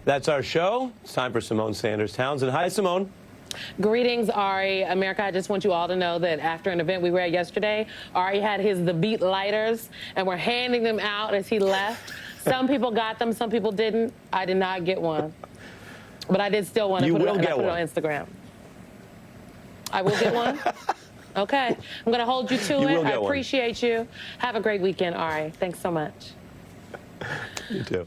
That's our show. It's time for Symone Sanders-Townsend. Hi, Symone. Greetings, Ari. America, I just want you all to know that after an event we were at yesterday, Ari had the beat lighters, and we're handing them out as he left. Some people got them, some people didn't. I did not get one. But I did still want to put it on Instagram. I will get one? Okay. I'm going to hold you to it. I appreciate you. Have a great weekend, Ari. Thanks so much. You too.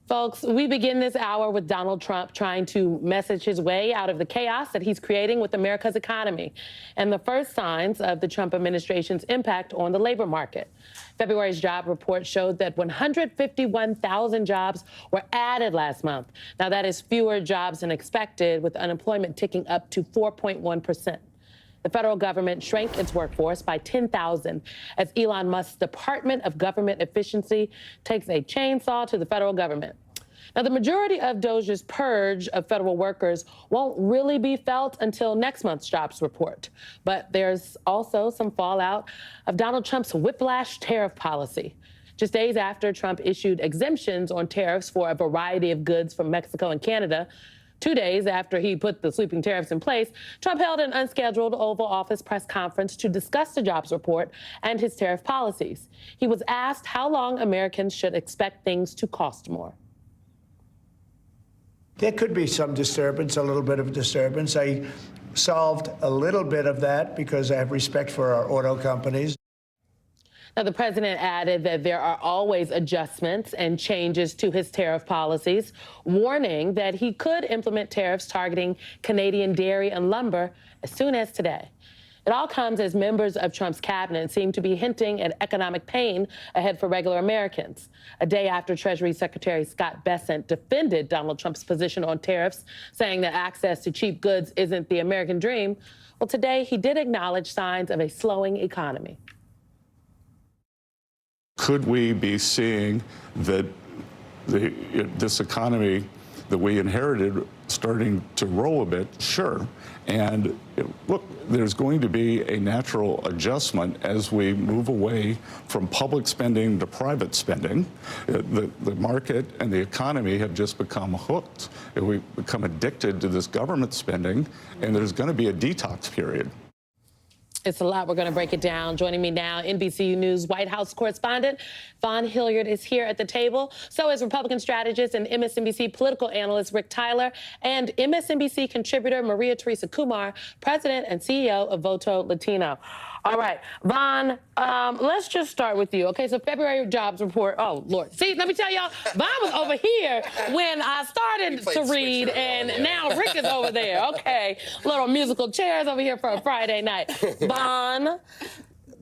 Folks, we begin this hour with Donald Trump trying to message his way out of the chaos that he's creating with America's economy and the first signs of the Trump administration's impact on the labor market. February's job report showed that 151,000 jobs were added last month. Now, that is fewer jobs than expected, with unemployment ticking up to 4.1%. The federal government shrank its workforce by 10,000 as Elon Musk's Department of Government Efficiency takes a chainsaw to the federal government. Now, the majority of DOJ's purge of federal workers won't really be felt until next month's jobs report. But there's also some fallout of Donald Trump's whiplash tariff policy. Just days after Trump issued exemptions on tariffs for a variety of goods from Mexico and Canada, 2 days after he put the sweeping tariffs in place, Trump held an unscheduled Oval Office press conference to discuss the jobs report and his tariff policies. He was asked how long Americans should expect things to cost more. There could be some disturbance, a little bit of disturbance. I solved a little bit of that because I have respect for our auto companies. Now, the president added that there are always adjustments and changes to his tariff policies, warning that he could implement tariffs targeting Canadian dairy and lumber as soon as today. It all comes as members of Trump's cabinet seem to be hinting at economic pain ahead for regular Americans. A day after Treasury Secretary Scott Bessent defended Donald Trump's position on tariffs, saying that access to cheap goods isn't the American dream, well, today he did acknowledge signs of a slowing economy. Could we be seeing that this economy that we inherited starting to roll a bit? Sure. And look, there's going to be a natural adjustment as we move away from public spending to private spending. The market and the economy have just become hooked. We've become addicted to this government spending, and there's going to be a detox period. It's a lot. We're going to break it down. Joining me now, NBC News White House correspondent Vaughn Hilliard is here at the table. So is Republican strategist and MSNBC political analyst Rick Tyler and MSNBC contributor Maria Teresa Kumar, president and CEO of Voto Latino. All right, Vaughn, let's just start with you. Okay, so February jobs report. Oh, Lord. See, let me tell y'all, Vaughn was over here when I started to read, and now Rick is over there. Okay, little musical chairs over here for a Friday night. Vaughn,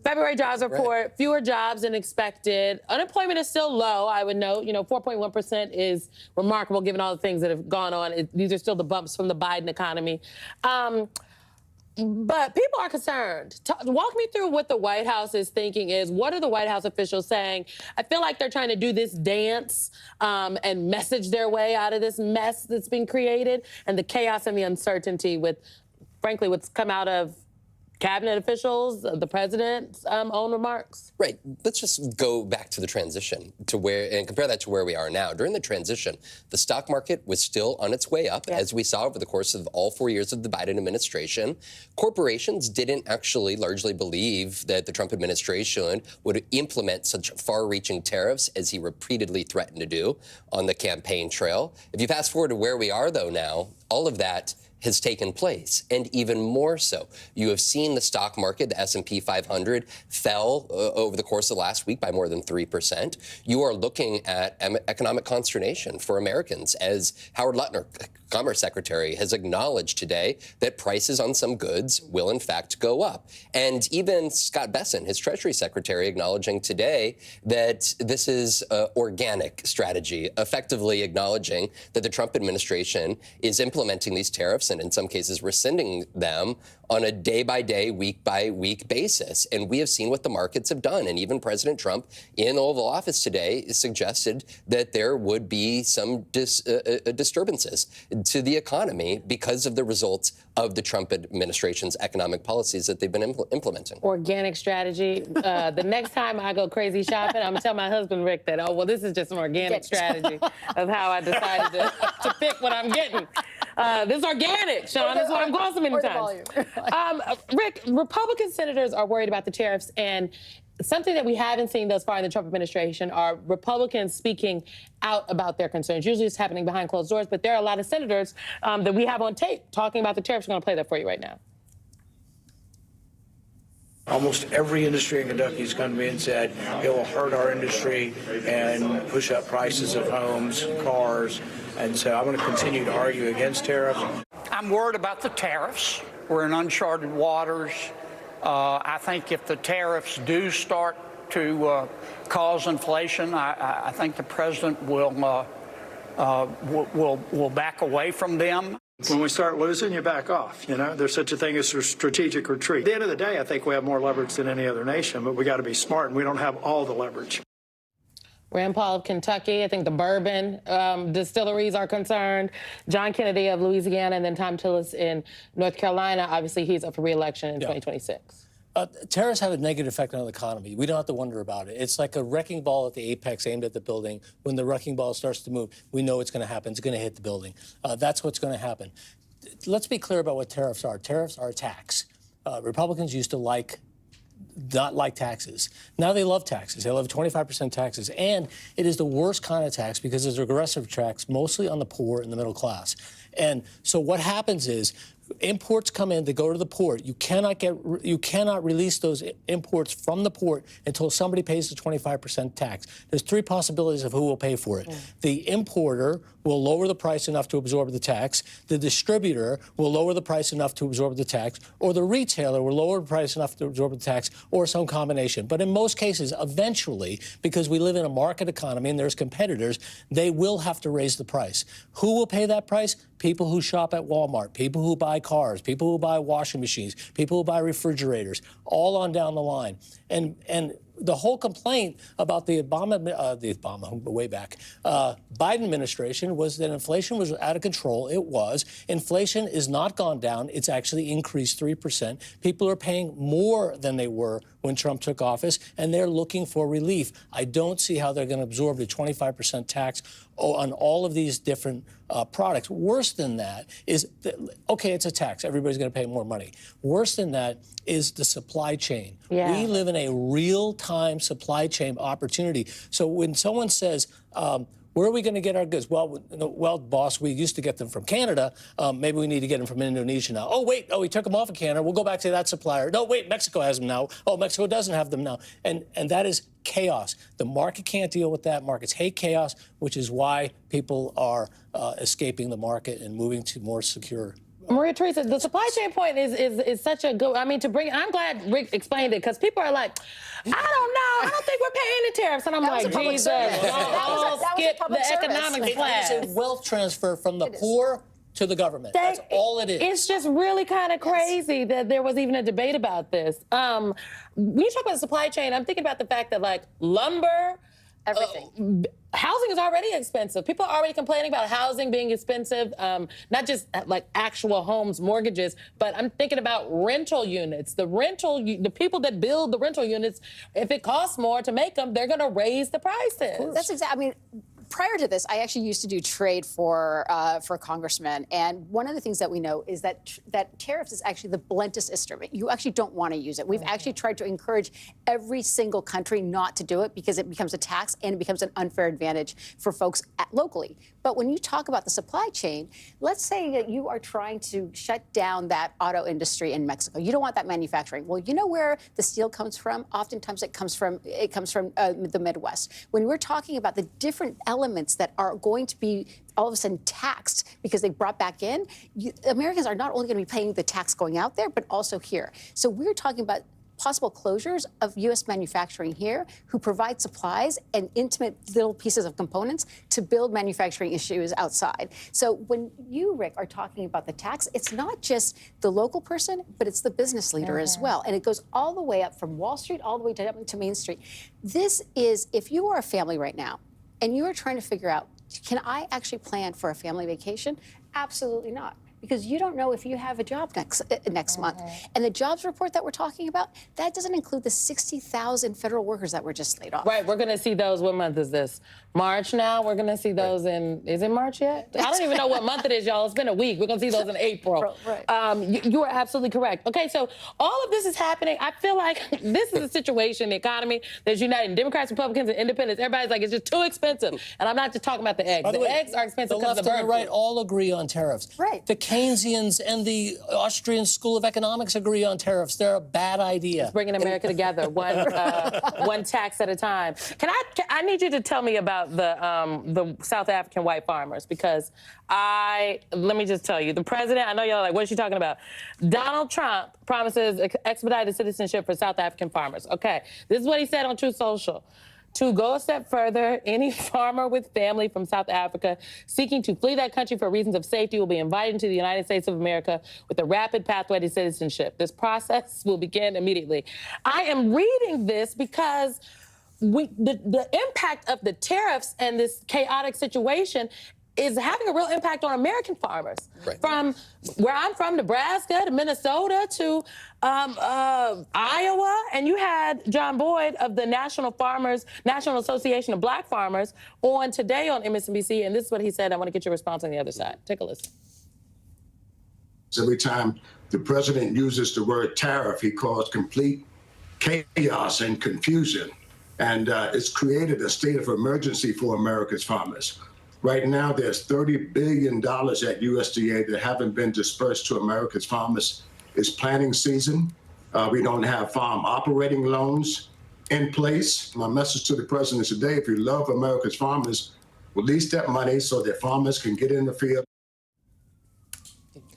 February jobs report, fewer jobs than expected. Unemployment is still low, I would note. 4.1% is remarkable given all the things that have gone on. These are still the bumps from the Biden economy. But people are concerned. Walk me through what the White House is thinking what are the White House officials saying? I feel like they're trying to do this dance and message their way out of this mess that's been created and the chaos and the uncertainty with, frankly, what's come out of cabinet officials, the president's own remarks. Right. Let's just go back to the transition and compare that to where we are now. During the transition, the stock market was still on its way up, as we saw over the course of all 4 years of the Biden administration. Corporations didn't actually largely believe that the Trump administration would implement such far-reaching tariffs as he repeatedly threatened to do on the campaign trail. If you fast forward to where we are, though, now, all of that has taken place, and even more so. You have seen the stock market, the S&P 500, fell over the course of last week by more than 3%. You are looking at economic consternation for Americans, as Howard Lutner, Commerce Secretary, has acknowledged today that prices on some goods will in fact go up. And even Scott Bessent, his Treasury Secretary, acknowledging today that this is an organic strategy, effectively acknowledging that the Trump administration is implementing these tariffs and in some cases rescinding them on a day-by-day, week-by-week basis. And we have seen what the markets have done. And even President Trump in the Oval Office today suggested that there would be some disturbances to the economy because of the results of the Trump administration's economic policies that they've been implementing. Organic strategy. The next time I go crazy shopping, I'm going to tell my husband, Rick, that, oh, well, this is just an organic strategy of how I decided to pick what I'm getting. This is organic, Sean. That's what I'm going so many times. Rick, Republican senators are worried about the tariffs, and something that we haven't seen thus far in the Trump administration are Republicans speaking out about their concerns. Usually it's happening behind closed doors, but there are a lot of senators that we have on tape talking about the tariffs. I'm going to play that for you right now. Almost every industry in Kentucky has come to me and said it will hurt our industry and push up prices of homes, cars, and so I'm going to continue to argue against tariffs. I'm worried about the tariffs. We're in uncharted waters. I think if the tariffs do start to cause inflation, I think the president will back away from them. When we start losing, you back off. You know, there's such a thing as a strategic retreat. At the end of the day, I think we have more leverage than any other nation, but we got to be smart, and we don't have all the leverage. Rand Paul of Kentucky, I think the bourbon distilleries are concerned. John Kennedy of Louisiana, and then Tom Tillis in North Carolina. Obviously, he's up for re-election in 2026. Tariffs have a negative effect on the economy. We don't have to wonder about it. It's like a wrecking ball at the apex aimed at the building. When the wrecking ball starts to move, we know it's going to happen. It's going to hit the building. That's what's going to happen. Let's be clear about what tariffs are. Tariffs are a tax. Republicans used to not like taxes. Now they love taxes. They love 25% taxes. And it is the worst kind of tax because it's a regressive tax, mostly on the poor and the middle class. And so what happens is imports come in, they go to the port. You cannot release those imports from the port until somebody pays the 25% tax. There's three possibilities of who will pay for it. The importer will lower the price enough to absorb the tax. The distributor will lower the price enough to absorb the tax, or the retailer will lower the price enough to absorb the tax, or some combination. But in most cases, eventually, because we live in a market economy and there's competitors, they will have to raise the price. Who will pay that price? People who shop at Walmart, people who buy cars, people who buy washing machines, people who buy refrigerators, all on down the line. And the whole complaint about the Biden administration was that inflation was out of control. It was. Inflation is not gone down. It's actually increased 3%. People are paying more than they were when Trump took office, and they're looking for relief. I don't see how they're going to absorb the 25% tax on all of these different products. Worse than that is, okay, it's a tax. Everybody's going to pay more money. Worse than that is the supply chain. Yeah. We live in a real-time supply chain opportunity. So when someone says, where are we going to get our goods? Well, boss, we used to get them from Canada. Maybe we need to get them from Indonesia now. Oh, wait, we took them off of Canada. We'll go back to that supplier. No, wait, Mexico has them now. Oh, Mexico doesn't have them now. And that is chaos. The market can't deal with that. Markets hate chaos, which is why people are escaping the market and moving to more secure. Maria Teresa, the supply chain point is such a good, I'm glad Rick explained it, because people are like, I don't know, I don't think we're paying the tariffs. And I'm like, Jesus, I'll skip the economics class. It's a wealth transfer from the poor to the government. That's all it is. It's just really kind of crazy that there was even a debate about this. When you talk about the supply chain, I'm thinking about the fact that, like, lumber, everything. Housing is already expensive. People are already complaining about housing being expensive, not just like actual homes, mortgages, but I'm thinking about rental units. The people that build the rental units, if it costs more to make them, they're going to raise the prices. That's exactly. Prior to this, I actually used to do trade for congressmen, and one of the things that we know is that tariffs is actually the bluntest instrument. You actually don't want to use it. We've actually tried to encourage every single country not to do it because it becomes a tax and it becomes an unfair advantage for folks locally. But when you talk about the supply chain, let's say that you are trying to shut down that auto industry in Mexico. You don't want that manufacturing. Well, you know where the steel comes from? Oftentimes it comes from the Midwest. When we're talking about the different elements that are going to be all of a sudden taxed because they brought back in, Americans are not only going to be paying the tax going out there, but also here. So we're talking about possible closures of U.S. manufacturing here, who provide supplies and intimate little pieces of components to build manufacturing issues outside. So when you, Rick, are talking about the tax, it's not just the local person, but it's the business leader as well. And it goes all the way up from Wall Street all the way down to Main Street. This is, if you are a family right now and you are trying to figure out, can I actually plan for a family vacation? Absolutely not. Because you don't know if you have a job next month. And the jobs report that we're talking about, that doesn't include the 60,000 federal workers that were just laid off. Right, we're going to see those. What month is this? March now? We're going to see those in, is it March yet? I don't even know what month it is, y'all. It's been a week. We're going to see those in April. Right. You are absolutely correct. Okay, so all of this is happening. I feel like this is a situation, the economy, that's uniting Democrats, Republicans, and independents. Everybody's like, it's just too expensive. And I'm not just talking about the eggs. The eggs are expensive because of the left and the right bird all agree on tariffs. Right. The Keynesians and the Austrian School of Economics agree on tariffs. They're a bad idea. bringing America together, one tax at a time. I need you to tell me about the South African white farmers, because let me just tell you, the president, I know y'all are like, what is she talking about? Donald Trump promises expedited citizenship for South African farmers. Okay, this is what he said on Truth Social. To go a step further, any farmer with family from South Africa seeking to flee that country for reasons of safety will be invited to the United States of America with a rapid pathway to citizenship. This process will begin immediately. I am reading this because the impact of the tariffs and this chaotic situation is having a real impact on American farmers. Right. From where I'm from, Nebraska to Minnesota to Iowa. And you had John Boyd of the National Association of Black Farmers on today on MSNBC, and this is what he said. I want to get your response on the other side. Take a listen. Every time the president uses the word tariff, he caused complete chaos and confusion. And it's created a state of emergency for America's farmers. Right now, there's $30 billion at USDA that haven't been dispersed to America's farmers. It's planting season. We don't have farm operating loans in place. My message to the president today, if you love America's farmers, release that money so that farmers can get in the field.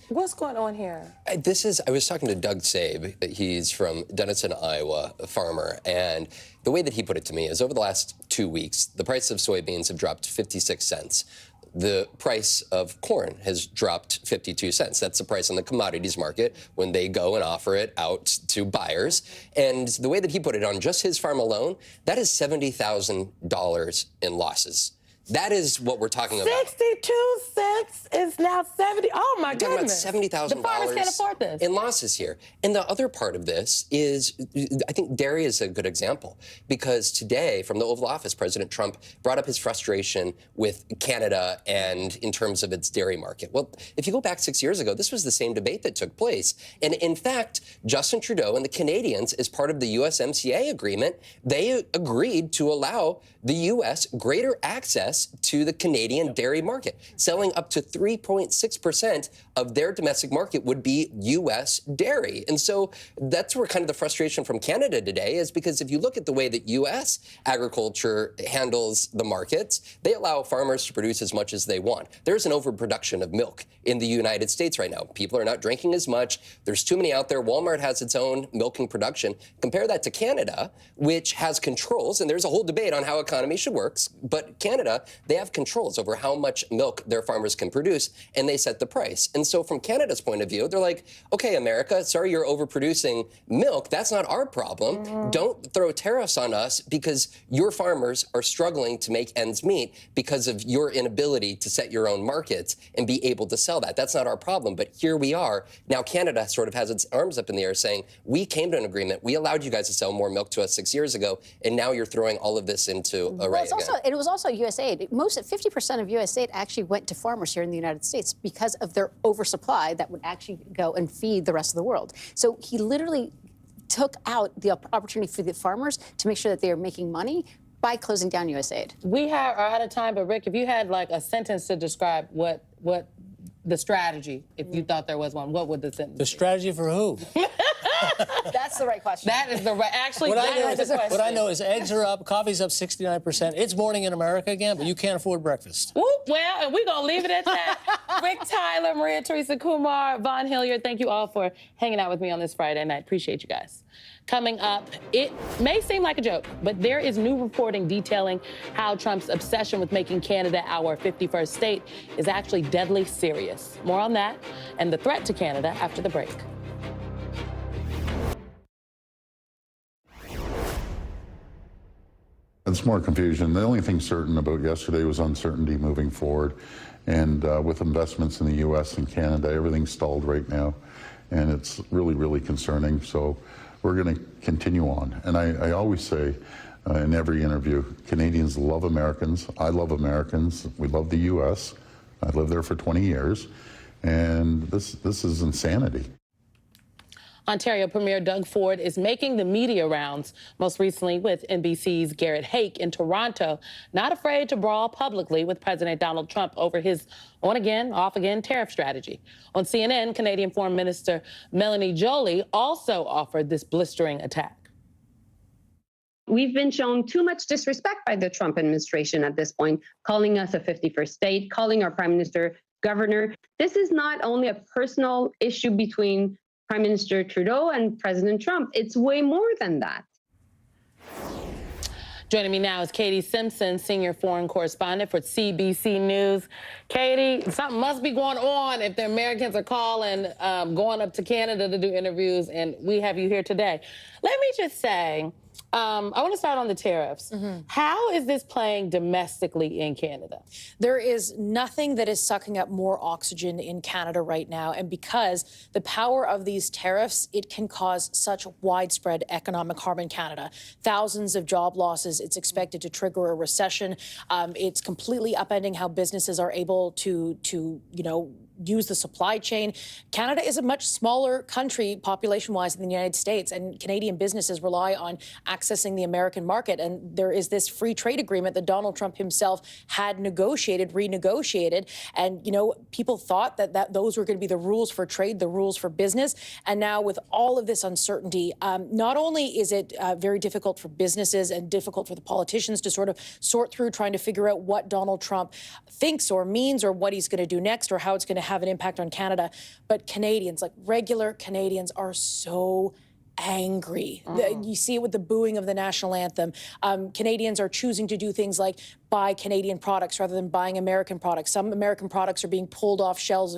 What's going on here? I was talking to Doug Sabe. He's from Denison, Iowa, a farmer. And the way that he put it to me is over the last 2 weeks, the price of soybeans have dropped 56 cents. The price of corn has dropped 52 cents. That's the price on the commodities market when they go and offer it out to buyers. And the way that he put it, on just his farm alone, that is $70,000 in losses. That is what we're talking about. 62 cents is now 70. Oh, my goodness. We're talking about $70,000 the farmers can't afford this. In losses here. And the other part of this is, I think dairy is a good example, because today, from the Oval Office, President Trump brought up his frustration with Canada and in terms of its dairy market. Well, if you go back 6 years ago, this was the same debate that took place. And in fact, Justin Trudeau and the Canadians, as part of the USMCA agreement, they agreed to allow the U.S. greater access to the Canadian dairy market. Selling up to 3.6% of their domestic market would be U.S. dairy. And so that's where kind of the frustration from Canada today is, because if you look at the way that U.S. agriculture handles the markets, they allow farmers to produce as much as they want. There's an overproduction of milk in the United States right now. People are not drinking as much. There's too many out there. Walmart has its own milking production. Compare that to Canada, which has controls, and there's a whole debate on how economy should work, but Canada, they have controls over how much milk their farmers can produce, and they set the price. And so from Canada's point of view, they're like, okay, America, sorry you're overproducing milk. That's not our problem. Don't throw tariffs on us because your farmers are struggling to make ends meet because of your inability to set your own markets and be able to sell that. That's not our problem, but here we are. Now Canada sort of has its arms up in the air saying, we came to an agreement, we allowed you guys to sell more milk to us 6 years ago, and now you're throwing all of this into array again. It was also USAID. 50% of USAID actually went to farmers here in the United States because of their oversupply that would actually go and feed the rest of the world. So he literally took out the opportunity for the farmers to make sure that they are making money by closing down USAID. We are out of time, but Rick, if you had like a sentence to describe what the strategy, if you thought there was one, what would the sentence be? The strategy for who? That's the right question. That is the right. Actually, what I know is eggs are up, coffee's up 69%. It's morning in America again, but you can't afford breakfast. Whoop, well, and we're gonna leave it at that. Rick Tyler, Maria Teresa Kumar, Vaughn Hilliard, thank you all for hanging out with me on this Friday night. Appreciate you guys. Coming up, it may seem like a joke, but there is new reporting detailing how Trump's obsession with making Canada our 51st state is actually deadly serious. More on that and the threat to Canada after the break. It's more confusion. The only thing certain about yesterday was uncertainty moving forward. And with investments in the U.S. and Canada, everything's stalled right now. And it's really, really concerning. So we're going to continue on. And I always say in every interview, Canadians love Americans. I love Americans. We love the U.S. I lived there for 20 years. And this is insanity. Ontario Premier Doug Ford is making the media rounds, most recently with NBC's Garrett Hake in Toronto, not afraid to brawl publicly with President Donald Trump over his on-again, off-again tariff strategy. On CNN, Canadian Foreign Minister Melanie Joly also offered this blistering attack. We've been shown too much disrespect by the Trump administration at this point, calling us a 51st state, calling our prime minister governor. This is not only a personal issue between Prime Minister Trudeau and President Trump. It's way more than that. Joining me now is Katie Simpson, senior foreign correspondent for CBC News. Katie, something must be going on if the Americans are calling, going up to Canada to do interviews, and we have you here today. Let me just say, I want to start on the tariffs. How is this playing domestically in Canada? There is nothing that is sucking up more oxygen in Canada right now. And because the power of these tariffs, it can cause such widespread economic harm in Canada. Thousands of job losses. It's expected to trigger a recession. It's completely upending how businesses are able to use the supply chain. Canada is a much smaller country population-wise than the United States, and Canadian businesses rely on accessing the American market. And there is this free trade agreement that Donald Trump himself had renegotiated. And, people thought that those were going to be the rules for trade, the rules for business. And now with all of this uncertainty, not only is it very difficult for businesses and difficult for the politicians to sort of sort through trying to figure out what Donald Trump thinks or means or what he's going to do next or how it's going to have an impact on Canada. But Canadians, like regular Canadians, are so angry. You see it with the booing of the national anthem. Canadians are choosing to do things like buy Canadian products rather than buying American products. Some American products are being pulled off shelves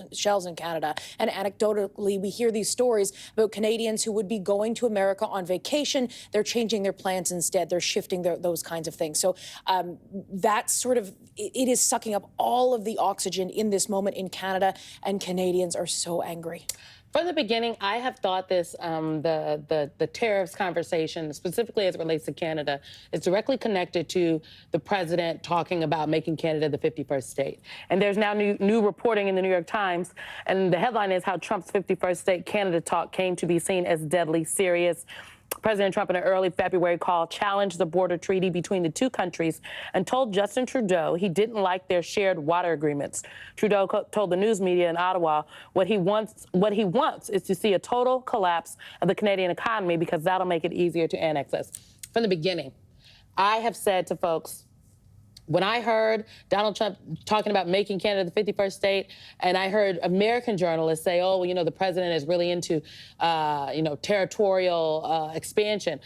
in Canada. And anecdotally, we hear these stories about Canadians who would be going to America on vacation. They're changing their plans instead. They're shifting those kinds of things. So that's sort of, it is sucking up all of the oxygen in this moment in Canada, and Canadians are so angry. From the beginning, I have thought this, the tariffs conversation, specifically as it relates to Canada, is directly connected to the president talking about making Canada the 51st state. And there's now new reporting in the New York Times, and the headline is how Trump's 51st state Canada talk came to be seen as deadly serious. President Trump, in an early February call, challenged the border treaty between the two countries and told Justin Trudeau he didn't like their shared water agreements. Trudeau told the news media in Ottawa what he wants is to see a total collapse of the Canadian economy because that'll make it easier to annex us. From the beginning, I have said to folks, when I heard Donald Trump talking about making Canada the 51st state, and I heard American journalists say, oh, well, the president is really into, territorial expansion,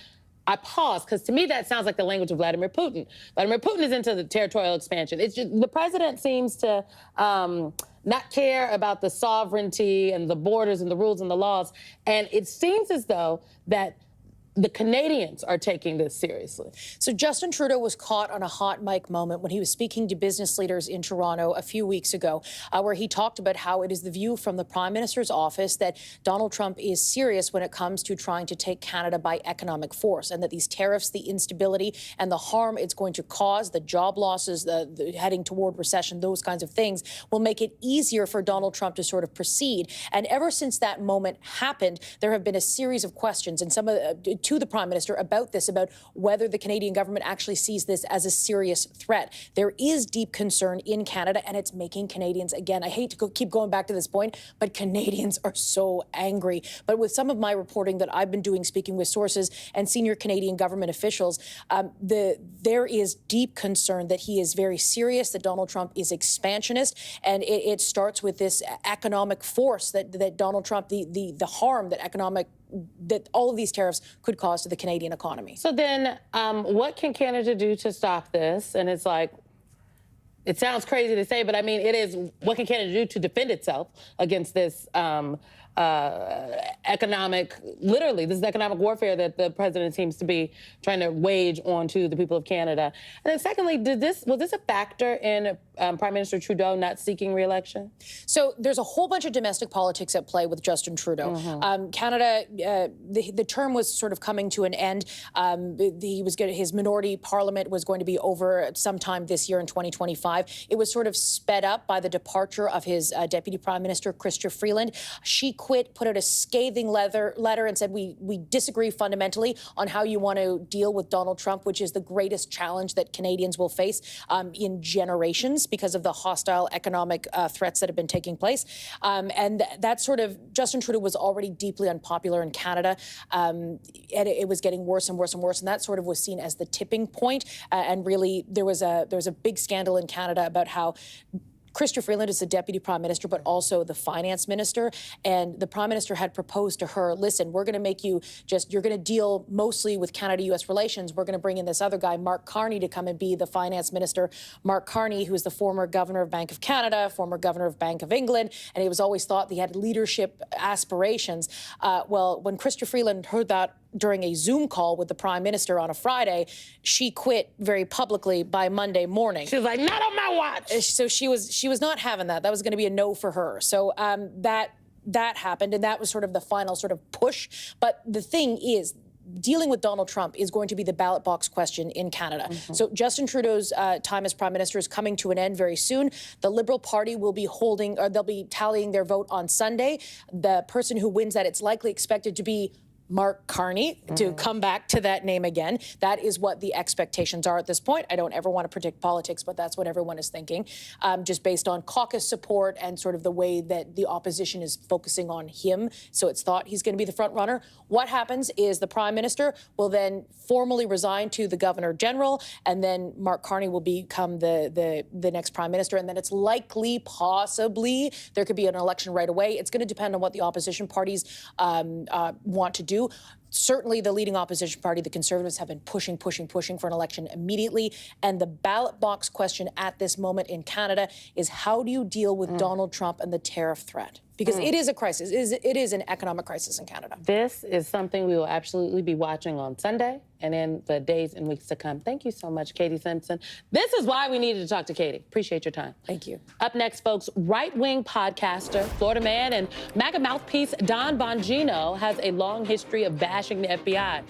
I paused, because to me that sounds like the language of Vladimir Putin. Vladimir Putin is into the territorial expansion. It's just the president seems to not care about the sovereignty and the borders and the rules and the laws. And it seems as though that the Canadians are taking this seriously. So Justin Trudeau was caught on a hot mic moment when he was speaking to business leaders in Toronto a few weeks ago, where he talked about how it is the view from the Prime Minister's office that Donald Trump is serious when it comes to trying to take Canada by economic force, and that these tariffs, the instability and the harm it's going to cause, the job losses, the heading toward recession, those kinds of things, will make it easier for Donald Trump to sort of proceed. And ever since that moment happened, there have been a series of questions, and some of to the Prime Minister about this, about whether the Canadian government actually sees this as a serious threat. There is deep concern in Canada, and it's making Canadians, again, I hate to keep going back to this point, but Canadians are so angry. But with some of my reporting that I've been doing, speaking with sources and senior Canadian government officials, there is deep concern that he is very serious, that Donald Trump is expansionist, and it starts with this economic force that Donald Trump, the harm that economic that all of these tariffs could cause to the Canadian economy. So then, what can Canada do to stop this? And it's like, it sounds crazy to say, but I mean, it is, what can Canada do to defend itself against this economic, literally, this is economic warfare that the president seems to be trying to wage onto the people of Canada? And then secondly, was this a factor in Prime Minister Trudeau not seeking re-election? So there's a whole bunch of domestic politics at play with Justin Trudeau. Canada, the term was sort of coming to an end. His minority parliament was going to be over sometime this year in 2025. It was sort of sped up by the departure of his Deputy Prime Minister, Chrystia Freeland. She quit, put out a scathing letter and said, we disagree fundamentally on how you want to deal with Donald Trump, which is the greatest challenge that Canadians will face in generations because of the hostile economic threats that have been taking place. And that sort of, Justin Trudeau was already deeply unpopular in Canada, and it was getting worse and worse and worse. And that sort of was seen as the tipping point. And really, there was a big scandal in Canada about how Chrystia Freeland is the deputy prime minister, but also the finance minister. And the prime minister had proposed to her, listen, we're going to make you you're going to deal mostly with Canada-U.S. relations. We're going to bring in this other guy, Mark Carney, to come and be the finance minister. Mark Carney, who is the former governor of Bank of Canada, former governor of Bank of England. And it was always thought that he had leadership aspirations. Well, when Chrystia Freeland heard that during a Zoom call with the prime minister on a Friday, she quit very publicly by Monday morning. She was like, not on my watch. So she was not having that. That was going to be a no for her. So that happened, and that was sort of the final sort of push. But the thing is, dealing with Donald Trump is going to be the ballot box question in Canada. So Justin Trudeau's time as prime minister is coming to an end very soon. The Liberal Party will be they'll be tallying their vote on Sunday. The person who wins that, it's likely expected to be Mark Carney, to come back to that name again. That is what the expectations are at this point. I don't ever want to predict politics, but that's what everyone is thinking, just based on caucus support and sort of the way that the opposition is focusing on him. So it's thought he's going to be the front runner. What happens is the prime minister will then formally resign to the governor general, and then Mark Carney will become the next prime minister. And then it's likely, possibly, there could be an election right away. It's going to depend on what the opposition parties want to do. Certainly, the leading opposition party, the Conservatives, have been pushing for an election immediately. And the ballot box question at this moment in Canada is, how do you deal with Donald Trump and the tariff threat? Because it is a crisis. It is an economic crisis in Canada. This is something we will absolutely be watching on Sunday and in the days and weeks to come. Thank you so much, Katie Simpson. This is why we needed to talk to Katie. Appreciate your time. Thank you. Up next, folks, right-wing podcaster, Florida man, and MAGA mouthpiece Don Bongino has a long history of bashing the FBI.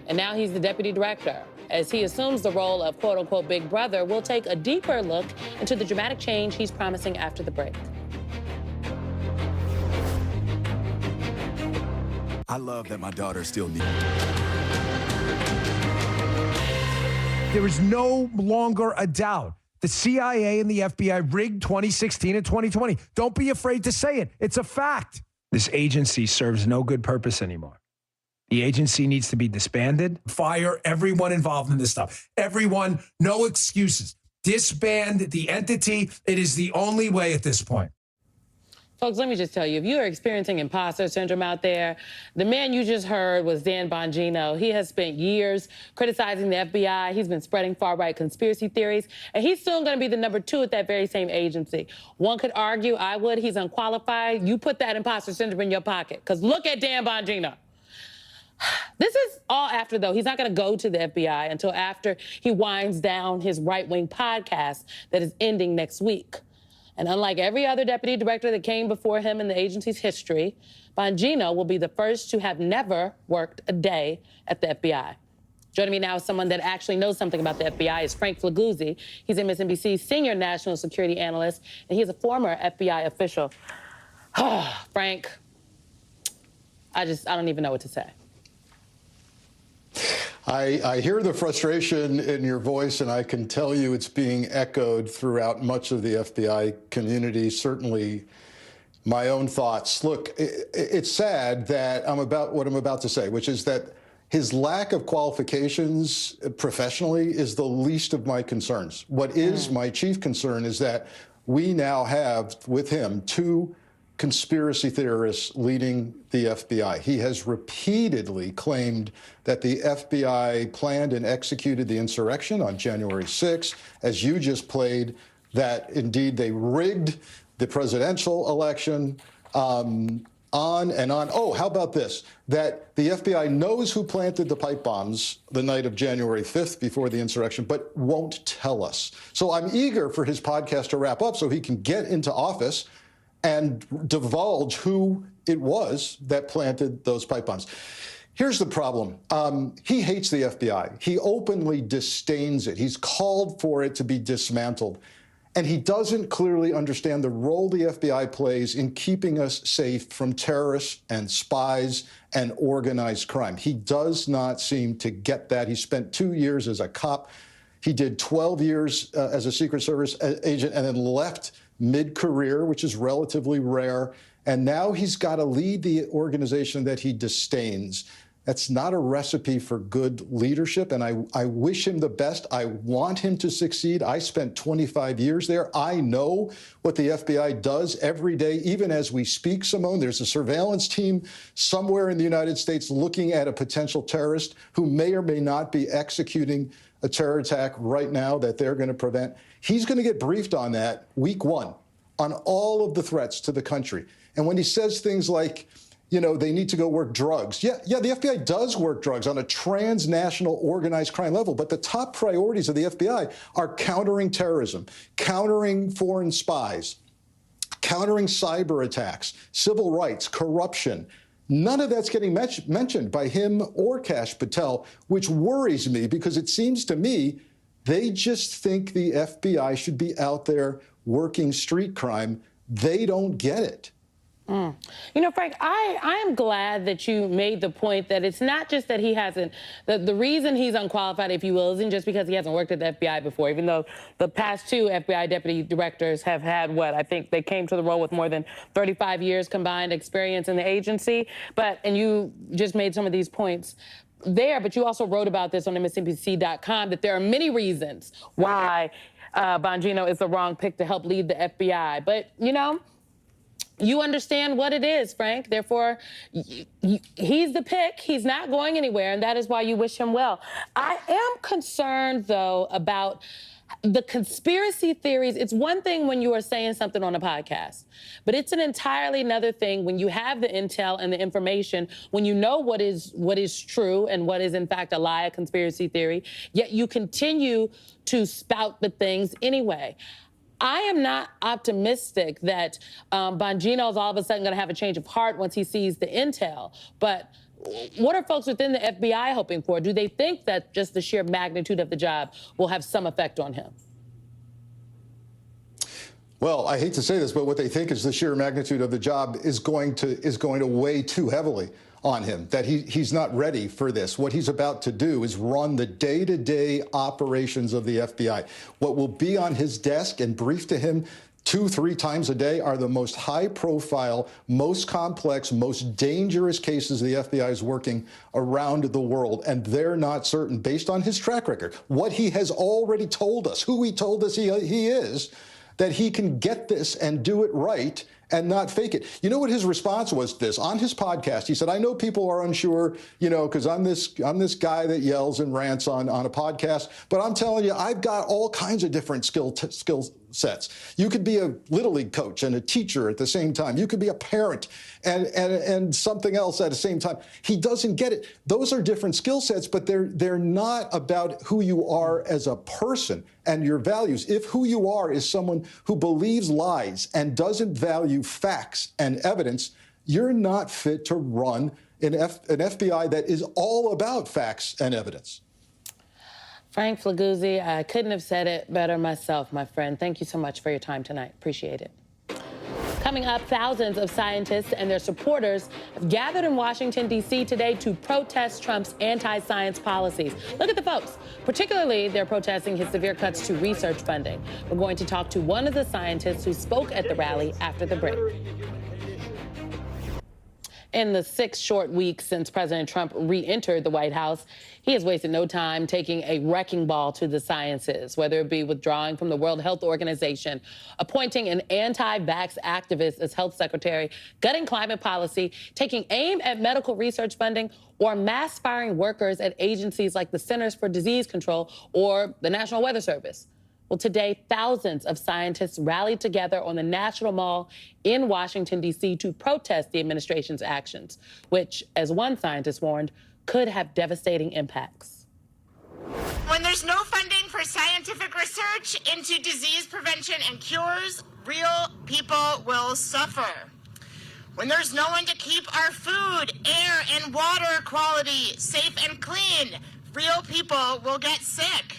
And now he's the deputy director. As he assumes the role of quote-unquote big brother, we'll take a deeper look into the dramatic change he's promising after the break. I love that my daughter still needs. There is no longer a doubt. The CIA and the FBI rigged 2016 and 2020. Don't be afraid to say it. It's a fact. This agency serves no good purpose anymore. The agency needs to be disbanded. Fire everyone involved in this stuff. Everyone, no excuses. Disband the entity. It is the only way at this point. Folks, let me just tell you, if you are experiencing imposter syndrome out there, the man you just heard was Dan Bongino. He has spent years criticizing the FBI. He's been spreading far-right conspiracy theories, and he's soon going to be the number 2 at that very same agency. One could argue, I would, he's unqualified. You put that imposter syndrome in your pocket, because look at Dan Bongino. This is all after, though. He's not going to go to the FBI until after he winds down his right-wing podcast that is ending next week. And unlike every other deputy director that came before him in the agency's history, Bongino will be the first to have never worked a day at the FBI. Joining me now is someone that actually knows something about the FBI is Frank Flaguzzi. He's MSNBC's senior national security analyst, and he's a former FBI official. Frank, I don't even know what to say. I hear the frustration in your voice, and I can tell you it's being echoed throughout much of the FBI community, certainly my own thoughts. Look, it's sad that what I'm about to say, which is that his lack of qualifications professionally is the least of my concerns. What is my chief concern is that we now have with him 2 conspiracy theorists leading the FBI. He has repeatedly claimed that the FBI planned and executed the insurrection on January 6th, as you just played, that indeed they rigged the presidential election, on and on. Oh, how about this? That the FBI knows who planted the pipe bombs the night of January 5th before the insurrection, but won't tell us. So I'm eager for his podcast to wrap up so he can get into office and divulge who it was that planted those pipe bombs. Here's the problem. He hates the FBI. He openly disdains it. He's called for it to be dismantled. And he doesn't clearly understand the role the FBI plays in keeping us safe from terrorists and spies and organized crime. He does not seem to get that. He spent 2 years as a cop. He did 12 years as a Secret Service agent and then left mid-career, which is relatively rare. And now he's got to lead the organization that he disdains. That's not a recipe for good leadership, and I wish him the best. I want him to succeed. I spent 25 years there. I know what the FBI does every day, even as we speak, Symone. There's a surveillance team somewhere in the United States looking at a potential terrorist who may or may not be executing a terror attack right now that they're going to prevent. He's going to get briefed on that week one, on all of the threats to the country. And when he says things like, you know, they need to go work drugs. Yeah, the FBI does work drugs on a transnational organized crime level, but the top priorities of the FBI are countering terrorism, countering foreign spies, countering cyber attacks, civil rights, corruption. None of that's getting mentioned by him or Kash Patel, which worries me because it seems to me they just think the FBI should be out there working street crime. They don't get it. You know, Frank, I am glad that you made the point that it's not just that he hasn't, the reason he's unqualified, if you will, isn't just because he hasn't worked at the FBI before, even though the past two FBI deputy directors have had what? I think they came to the role with more than 35 years combined experience in the agency. And you just made some of these points there, but you also wrote about this on MSNBC.com, that there are many reasons why Bongino is the wrong pick to help lead the FBI. But, you know, you understand what it is, Frank. Therefore, he's the pick. He's not going anywhere, and that is why you wish him well. I am concerned, though, about the conspiracy theories. It's one thing when you are saying something on a podcast, but it's an entirely another thing when you have the intel and the information, when you know what is true and what is, in fact, a lie, a conspiracy theory, yet you continue to spout the things anyway. I am not optimistic that Bongino's all of a sudden going to have a change of heart once he sees the intel. But what are folks within the FBI hoping for? Do they think that just the sheer magnitude of the job will have some effect on him? Well, I hate to say this, but what they think is the sheer magnitude of the job is going to weigh too heavily on him, that he's not ready for this. What he's about to do is run the day-to-day operations of the FBI. What will be on his desk and briefed to him 2-3 times a day are the most high-profile, most complex, most dangerous cases the FBI is working around the world, and they're not certain, based on his track record, what he has already told us, who he told us he is, that he can get this and do it right and not fake it. You know what his response was to this? On his podcast, he said, I know people are unsure, you know, because I'm this guy that yells and rants on a podcast, but I'm telling you, I've got all kinds of different skill sets. You could be a Little League coach and a teacher at the same time. You could be a parent and something else at the same time. He doesn't get it. Those are different skill sets, but they're not about who you are as a person and your values. If who you are is someone who believes lies and doesn't value facts and evidence, you're not fit to run an FBI that is all about facts and evidence. Frank Flaguzzi, I couldn't have said it better myself, my friend. Thank you so much for your time tonight. Appreciate it. Coming up, thousands of scientists and their supporters have gathered in Washington, D.C. today to protest Trump's anti-science policies. Look at the folks. Particularly, they're protesting his severe cuts to research funding. We're going to talk to one of the scientists who spoke at the rally after the break. In the 6 short weeks since President Trump re-entered the White House, he has wasted no time taking a wrecking ball to the sciences, whether it be withdrawing from the World Health Organization, appointing an anti-vax activist as health secretary, gutting climate policy, taking aim at medical research funding, or mass firing workers at agencies like the Centers for Disease Control or the National Weather Service. Well, today, thousands of scientists rallied together on the National Mall in Washington, D.C. to protest the administration's actions, which, as one scientist warned, could have devastating impacts. When there's no funding for scientific research into disease prevention and cures, real people will suffer. When there's no one to keep our food, air, and water quality safe and clean, real people will get sick.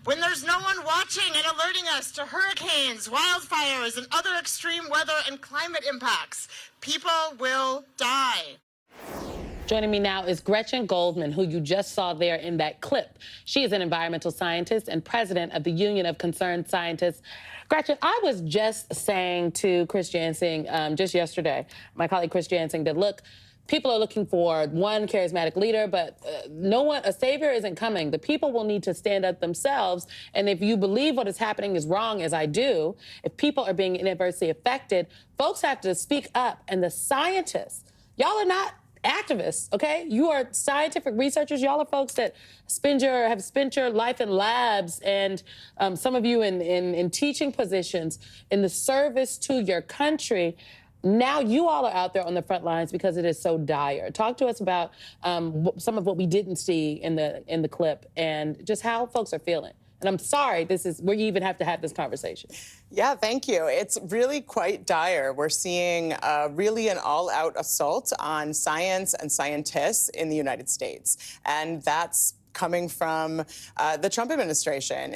When there's no one watching and alerting us to hurricanes, wildfires, and other extreme weather and climate impacts, people will die. Joining me now is Gretchen Goldman, who you just saw there in that clip. She is an environmental scientist and president of the Union of Concerned Scientists. Gretchen, I was just saying to Chris Jansing just yesterday, my colleague Chris Jansing, that look, people are looking for one charismatic leader, but a savior isn't coming. The people will need to stand up themselves. And if you believe what is happening is wrong, as I do, if people are being adversely affected, folks have to speak up. And the scientists, y'all are not activists, okay? You are scientific researchers. Y'all are folks that have spent your life in labs, and some of you in teaching positions in the service to your country. Now you all are out there on the front lines because it is so dire. Talk to us about some of what we didn't see in the clip and just how folks are feeling. And I'm sorry, we even have to have this conversation. Yeah, thank you. It's really quite dire. We're seeing really an all-out assault on science and scientists in the United States. And that's coming from the Trump administration.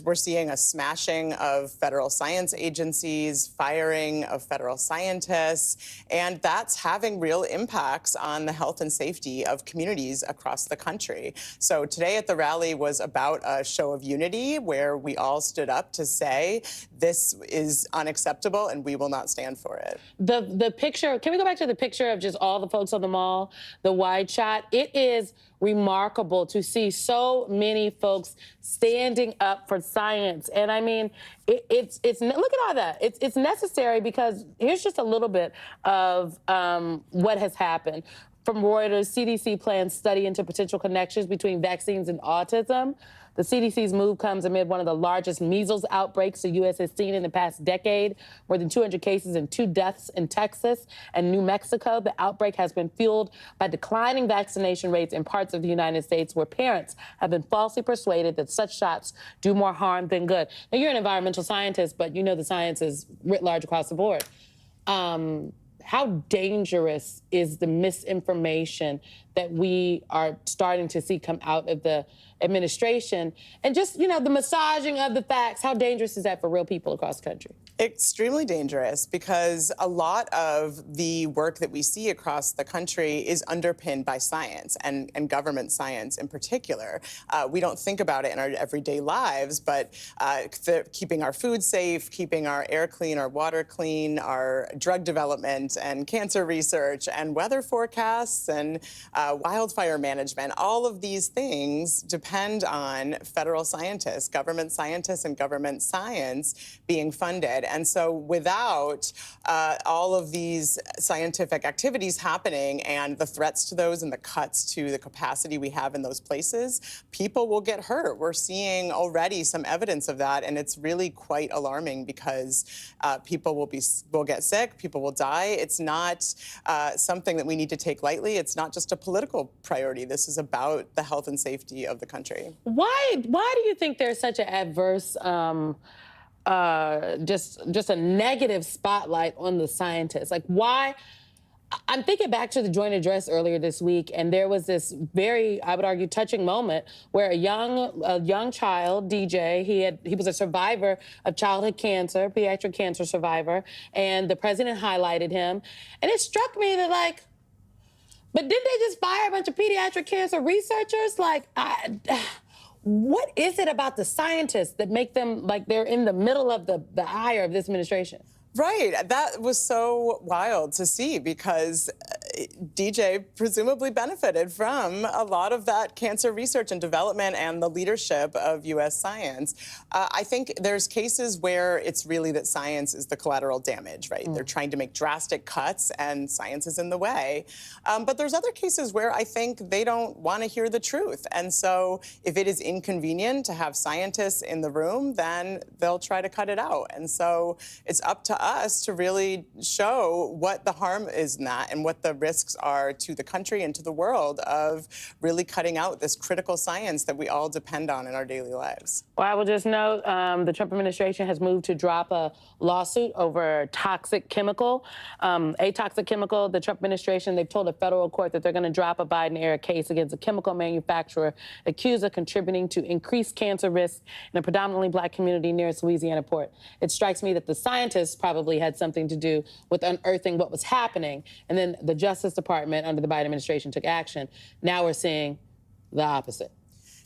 We're seeing a smashing of federal science agencies, firing of federal scientists, and that's having real impacts on the health and safety of communities across the country. So today at the rally was about a show of unity where we all stood up to say this is unacceptable and we will not stand for it. The picture, can we go back to the picture of just all the folks on the mall, the wide shot? It is remarkable to see so many folks standing up for science. And I mean, it's look at all that. It's necessary because here's just a little bit of what has happened. From Reuters, CDC plans study into potential connections between vaccines and autism. The CDC's move comes amid one of the largest measles outbreaks the U.S. has seen in the past decade, more than 200 cases and 2 deaths in Texas and New Mexico. The outbreak has been fueled by declining vaccination rates in parts of the United States where parents have been falsely persuaded that such shots do more harm than good. Now, you're an environmental scientist, but you know the science is writ large across the board. How dangerous is the misinformation that we are starting to see come out of the administration? And just, the massaging of the facts, how dangerous is that for real people across the country? Extremely dangerous, because a lot of the work that we see across the country is underpinned by science and government science in particular. We don't think about it in our everyday lives, but keeping our food safe, keeping our air clean, our water clean, our drug development and cancer research and weather forecasts and wildfire management, all of these things depend on federal scientists, government scientists and government science being funded. And so without all of these scientific activities happening and the threats to those and the cuts to the capacity we have in those places, people will get hurt. We're seeing already some evidence of that, and it's really quite alarming because people will get sick, people will die. It's not something that we need to take lightly. It's not just a political priority. This is about the health and safety of the country. Why do you think there's such an adverse just a negative spotlight on the scientists? Like, why? I'm thinking back to the joint address earlier this week, and there was this very, I would argue, touching moment where a young child, DJ, he was a survivor of childhood cancer, pediatric cancer survivor, and the president highlighted him. And it struck me that, like, but didn't they just fire a bunch of pediatric cancer researchers? Like, what is it about the scientists that make them like they're in the middle of the ire of this administration? Right. That was so wild to see because DJ presumably benefited from a lot of that cancer research and development and the leadership of U.S. science. I think there's cases where it's really that science is the collateral damage, right? They're trying to make drastic cuts and science is in the way. But there's other cases where I think they don't want to hear the truth. And so if it is inconvenient to have scientists in the room, then they'll try to cut it out. And so it's up to us to really show what the harm is in that and what the risks are to the country and to the world of really cutting out this critical science that we all depend on in our daily lives. Well, I will just note the Trump administration has moved to drop a lawsuit over toxic chemical, a toxic chemical. The Trump administration, they've told a federal court that they're going to drop a Biden-era case against a chemical manufacturer accused of contributing to increased cancer risks in a predominantly black community near its Louisiana port. It strikes me that the scientists probably had something to do with unearthing what was happening, and then the Justice Department under the Biden administration took action. Now we're seeing the opposite.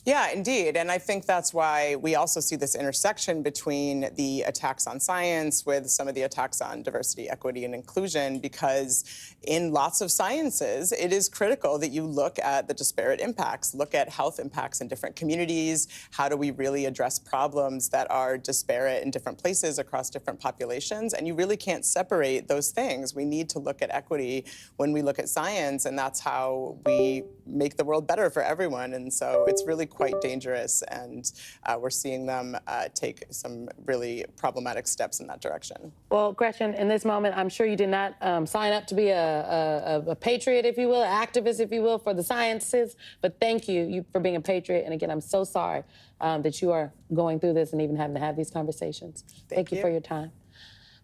Yeah, indeed. And I think that's why we also see this intersection between the attacks on science with some of the attacks on diversity, equity, and inclusion, because in lots of sciences, it is critical that you look at the disparate impacts, look at health impacts in different communities. How do we really address problems that are disparate in different places across different populations? And you really can't separate those things. We need to look at equity when we look at science, and that's how we make the world better for everyone. And so it's really quite dangerous, and we're seeing them take some really problematic steps in that direction. Well, Gretchen, in this moment, I'm sure you did not sign up to be a patriot, if you will, an activist, if you will, for the sciences, but thank you for being a patriot. And again, I'm so sorry that you are going through this and even having to have these conversations. Thank you for your time.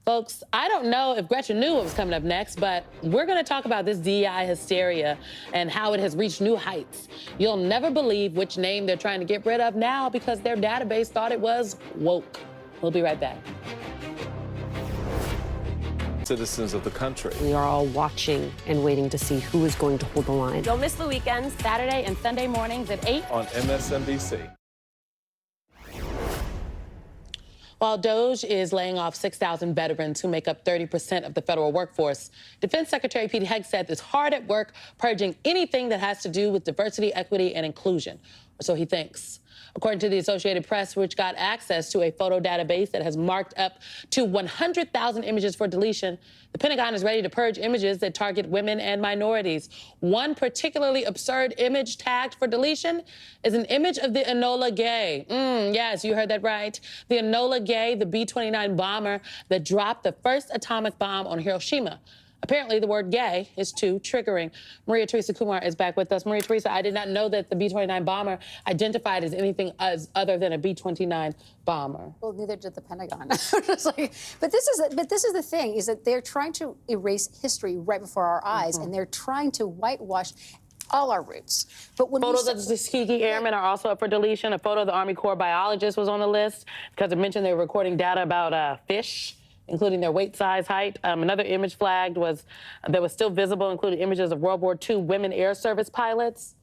Folks, I don't know if Gretchen knew what was coming up next, but we're going to talk about this DEI hysteria and how it has reached new heights. You'll never believe which name they're trying to get rid of now because their database thought it was woke. We'll be right back. Citizens of the country. We are all watching and waiting to see who is going to hold the line. Don't miss the weekends, Saturday and Sunday mornings at 8 on MSNBC. While DOGE is laying off 6,000 veterans who make up 30% of the federal workforce, Defense Secretary Pete Hegseth is hard at work purging anything that has to do with diversity, equity, and inclusion, or so he thinks. According to the Associated Press, which got access to a photo database that has marked up to 100,000 images for deletion, the Pentagon is ready to purge images that target women and minorities. One particularly absurd image tagged for deletion is an image of the Enola Gay. Yes, you heard that right. The Enola Gay, the B-29 bomber that dropped the first atomic bomb on Hiroshima. Apparently, the word gay is too triggering. Maria Teresa Kumar is back with us. Maria Teresa, I did not know that the B-29 bomber identified as anything other than a B-29 bomber. Well, neither did the Pentagon. But this is the thing, is that they're trying to erase history right before our eyes, and they're trying to whitewash all our roots. But when photos of the Tuskegee Airmen are also up for deletion. A photo of the Army Corps biologist was on the list because it mentioned they were recording data about fish, including their weight, size, height. Another image flagged that was still visible, including images of World War II women Air Service pilots.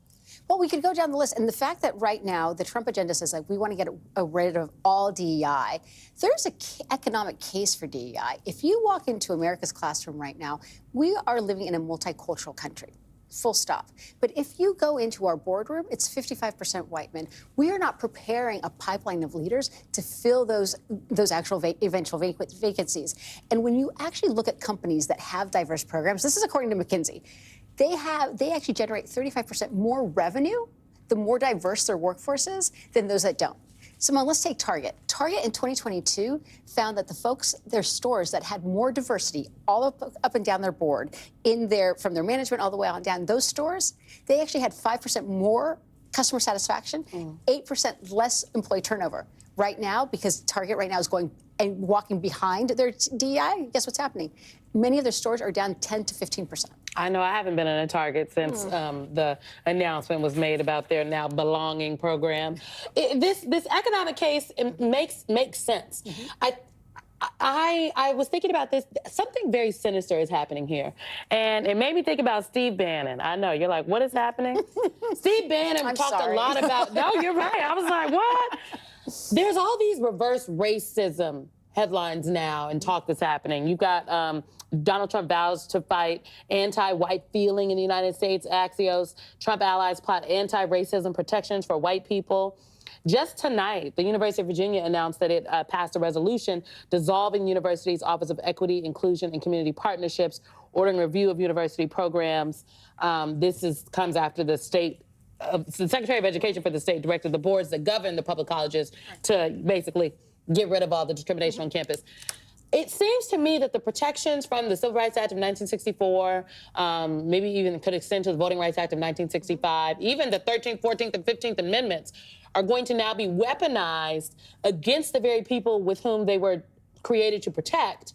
Well, we could go down the list. And the fact that right now the Trump agenda says, like, we want to get rid of all DEI, there's an economic case for DEI. If you walk into America's classroom right now, we are living in a multicultural country. Full stop. But if you go into our boardroom, it's 55% white men. We are not preparing a pipeline of leaders to fill those actual eventual vacancies. And when you actually look at companies that have diverse programs, this is according to McKinsey, they actually generate 35% more revenue the more diverse their workforce is than those that don't. Symone, let's take Target. Target in 2022 found that their stores that had more diversity all up and down their board, from their management all the way on down, those stores, they actually had 5% more customer satisfaction, 8% less employee turnover. Right now, because Target right now is going and walking behind their DEI, guess what's happening? Many of their stores are down 10 to 15%. I know I haven't been in a Target since the announcement was made about their now belonging program. This economic case makes sense. I was thinking about this. Something very sinister is happening here. And it made me think about Steve Bannon. I know, you're like, what is happening? Steve Bannon talked a lot about, no, you're right. I was like, what? There's all these reverse racism headlines now and talk that's happening. You've got Donald Trump vows to fight anti-white feeling in the United States. Axios, Trump allies plot anti-racism protections for white people. Just tonight, the University of Virginia announced that it passed a resolution dissolving the university's Office of Equity, Inclusion, and Community Partnerships, ordering review of university programs. This comes after the Secretary of Education for the state directed the boards that govern the public colleges to basically get rid of all the discrimination on campus. It seems to me that the protections from the Civil Rights Act of 1964, maybe even could extend to the Voting Rights Act of 1965, even the 13th, 14th, and 15th Amendments are going to now be weaponized against the very people with whom they were created to protect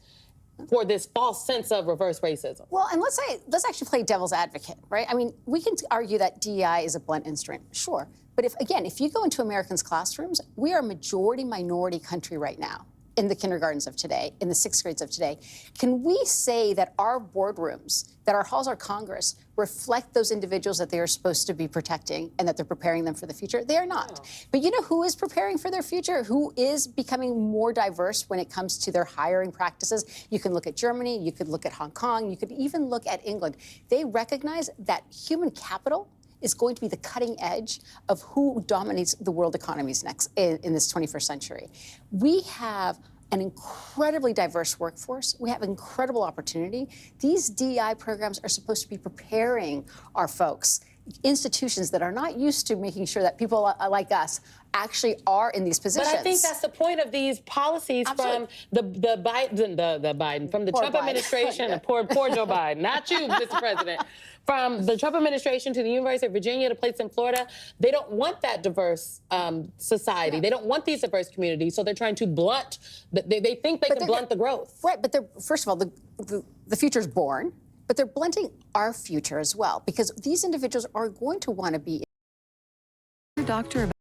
for this false sense of reverse racism. Well, and let's actually play devil's advocate, right? I mean, we can argue that DEI is a blunt instrument, sure. But if you go into Americans' classrooms, we are a majority minority country right now in the kindergartens of today, in the sixth grades of today. Can we say that our boardrooms, that our halls of Congress reflect those individuals that they are supposed to be protecting and that they're preparing them for the future? They are not. No. But you know who is preparing for their future? Who is becoming more diverse when it comes to their hiring practices? You can look at Germany, you could look at Hong Kong, you could even look at England. They recognize that human capital is going to be the cutting edge of who dominates the world economies next in this 21st century. We have an incredibly diverse workforce. We have incredible opportunity. These DEI programs are supposed to be preparing our folks, institutions that are not used to making sure that people like us actually are in these positions. But I think that's the point of these policies. Absolutely. From the Biden, from the Poor Trump Biden. Administration, and poor Joe Biden, not you, Mr. President. From the Trump administration to the University of Virginia to place in Florida, they don't want that diverse society. Yeah. They don't want these diverse communities, so they're trying to blunt. They think they can blunt the growth. Right, but first of all, the future's born, but they're blunting our future as well, because these individuals are going to want to be. Doctor.